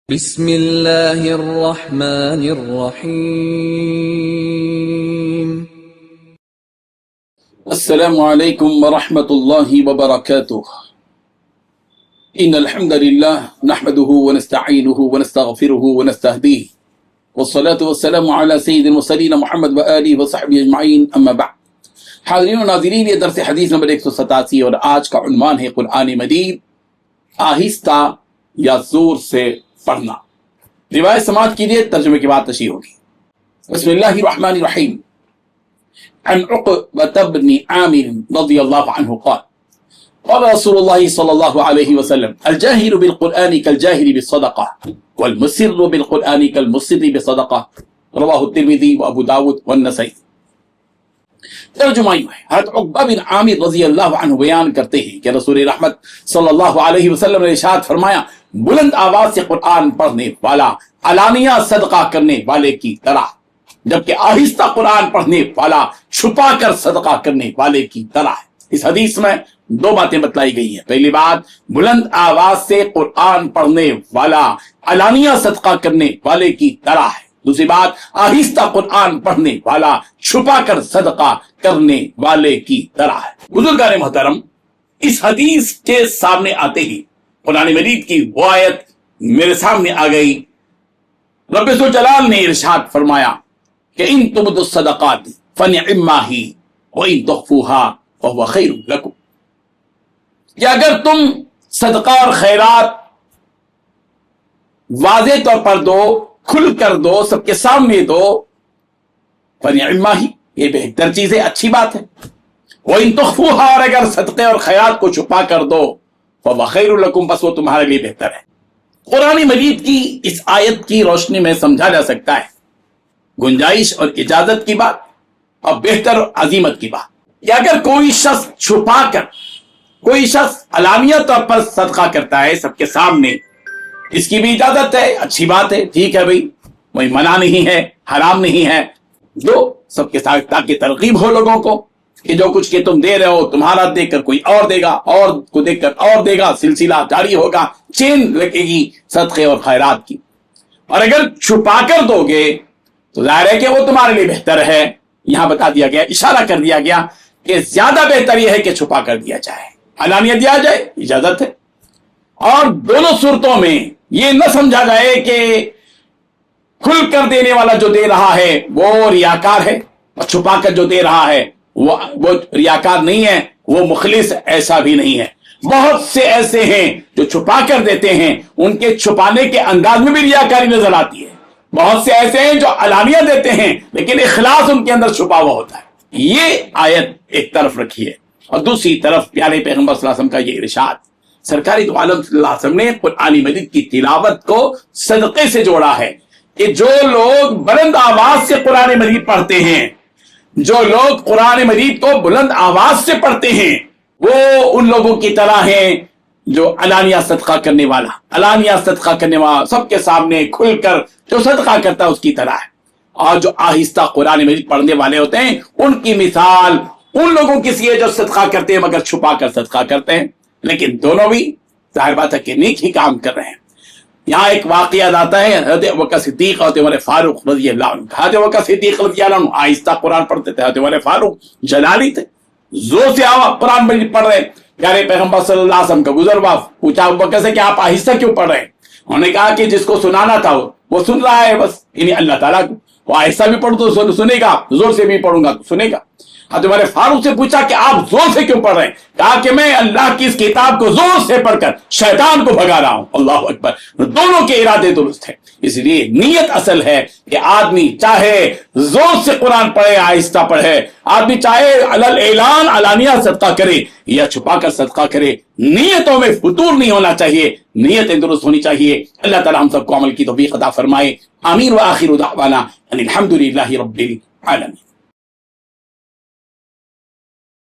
بسم اللہ الرحمن الرحیم۔ السلام علیکم ورحمۃ اللہ وبرکاتہ۔ ان الحمد للہ نحمده ونستعینه ونستغفره ونستهدیه والصلاة والسلام علی سید المرسلین محمد وآلہ وصحبہ اجمعین، اما بعد۔ حاضرین و ناظرین، یہ درس حدیث نمبر 187 اور آج کا عنوان ہے قرآن مجید آہستہ یا زور سے پڑھنا۔ روایت سماعت کیجیے، ترجمے کے بعد تشریح ہوگی۔ بسم اللہ الرحمن الرحیم۔ عن عقبة بن عامر رضی اللہ عنہ قال قال رسول اللہ صلی اللہ علیہ وسلم الجاہر بالقرآن كالجاہر بالصدقہ والمسر بالقرآن كالمسر بالصدقہ، رواہ الترمذی وابو داود والنسائی۔ ترجمہ ہے، حضرت عقبہ بن عامر رضی اللہ عنہ بیان کرتے ہیں کہ رسول رحمت صلی اللہ علیہ وسلم نے ارشاد فرمایا، بلند آواز سے قرآن پڑھنے والا علانیہ صدقہ کرنے والے کی طرح، جبکہ آہستہ قرآن پڑھنے والا چھپا کر صدقہ کرنے والے کی طرح ہے۔ اس حدیث میں دو باتیں بتلائی گئی ہیں۔ پہلی بات، بلند آواز سے قرآن پڑھنے والا علانیہ صدقہ کرنے والے کی طرح ہے۔ دوسری بات، آہستہ قرآن پڑھنے والا چھپا کر صدقہ کرنے والے کی طرح ہے۔ بزرگان محترم، اس حدیث کے سامنے آتے ہی قرآن مجید کی وہ آیت میرے سامنے آ گئی۔ رب ذوالجلال نے ارشاد فرمایا کہ ان تبدوا الصدقات فنعما ہی وان تخفوها فهو خیر لکم، کہ اگر تم صدقہ اور خیرات واضح طور پر دو، کھل کر دو، سب کے سامنے دو، فنعما ہی، یہ بہتر چیز ہے، اچھی بات ہے۔ وان تخفوها، اور اگر صدقے اور خیرات کو چھپا کر دو، فهو خیر لکم، بس وہ تمہارے لیے بہتر ہے۔ قرآن مجید کی اس آیت کی روشنی میں سمجھا جا سکتا ہے گنجائش اور اجازت کی بات اور بہتر اور عظیمت کی بات، کہ اگر کوئی شخص چھپا کر، کوئی شخص علانیہ طور پر صدقہ کرتا ہے سب کے سامنے، اس کی بھی اجازت ہے، اچھی بات ہے، ٹھیک ہے بھائی، کوئی منع نہیں ہے، حرام نہیں ہے، جو سب کے ساتھ، تاکہ ترغیب ہو لوگوں کو کہ جو کچھ کہ تم دے رہے ہو، تمہارا دیکھ کر کوئی اور دے گا، اور کو دیکھ کر اور دے گا، سلسلہ جاری ہوگا، چین لگے گی صدقے اور خیرات کی۔ اور اگر چھپا کر دو گے تو ظاہر ہے کہ وہ تمہارے لیے بہتر ہے۔ یہاں بتا دیا گیا، اشارہ کر دیا گیا کہ زیادہ بہتر یہ ہے کہ چھپا کر دیا جائے، علانیہ دیا جائے، اجازت ہے۔ اور دونوں صورتوں میں یہ نہ سمجھا جائے کہ کھل کر دینے والا جو دے رہا ہے وہ ریاکار ہے، اور چھپا کر جو دے رہا ہے وہ ریاکار نہیں ہے، وہ مخلص، ایسا بھی نہیں ہے۔ بہت سے ایسے ہیں جو چھپا کر دیتے ہیں، ان کے چھپانے کے انداز میں بھی ریاکاری نظر آتی ہے۔ بہت سے ایسے ہیں جو علانیہ دیتے ہیں لیکن اخلاص ان کے اندر چھپا ہوا ہوتا ہے۔ یہ آیت ایک طرف رکھیے، اور دوسری طرف پیارے پیغمبر صلی اللہ علیہ وسلم کا یہ ارشاد، سرکاری دو عالم صلی اللہ علیہ وسلم نے قرآن مجید کی تلاوت کو صدقے سے جوڑا ہے، کہ جو لوگ بلند آواز سے قرآن مجید پڑھتے ہیں، جو لوگ قرآن مجید کو بلند آواز سے پڑھتے ہیں، وہ ان لوگوں کی طرح ہیں جو علانیہ صدقہ کرنے والا، علانیہ صدقہ کرنے والا، سب کے سامنے کھل کر جو صدقہ کرتا ہے اس کی طرح ہے۔ اور جو آہستہ قرآن مجید پڑھنے والے ہوتے ہیں، ان کی مثال ان لوگوں کی سی ہے جو صدقہ کرتے ہیں مگر چھپا کر صدقہ کرتے ہیں، لیکن دونوں بھی ظاہر بات ہے کہ نیک ہی کام کر رہے ہیں۔ یہاں ایک واقعہ آتا ہے، حضرت ابوبکر صدیق اور عمر فاروق رضی اللہ عنہ۔ حضرت ابوبکر صدیق رضی اللہ عنہ آہستہ قرآن پڑھتے تھے، حضرت عمر فاروق جلالی تھے، زور سے قرآن مجید پڑھ رہے ہیں۔ پیارے پیغمبر صلی اللہ علیہ وسلم کا گزر ہوا، پوچھا ابوبکر سے کہ آپ آہستہ کیوں پڑھ رہے ہیں؟ انہوں نے کہا کہ جس کو سنانا تھا وہ سن رہا ہے، بس یعنی اللہ تعالیٰ کو، وہ آہستہ بھی پڑھوں تو سنے گا، زور سے بھی پڑھوں گا تو سنے گا۔ حضرت عمر فاروق سے پوچھا کہ آپ زور سے کیوں پڑھ رہے ہیں؟ کہا کہ میں اللہ کی اس کتاب کو زور سے پڑھ کر شیطان کو بھگا رہا ہوں۔ اللہ اکبر، دونوں کے ارادے درست ہیں۔ اس لیے نیت اصل ہے کہ آدمی چاہے زور سے قرآن پڑھے، آہستہ پڑھے، آدمی چاہے علل اعلان علانیہ صدقہ کرے یا چھپا کر صدقہ کرے، نیتوں میں فطور نہیں ہونا چاہیے، نیتیں درست ہونی چاہیے۔ اللہ تعالی ہم سب کو عمل کی توفیق عطا فرمائے۔ آمین۔ وآخر دعوانا ان الحمد للہ رب العالمین۔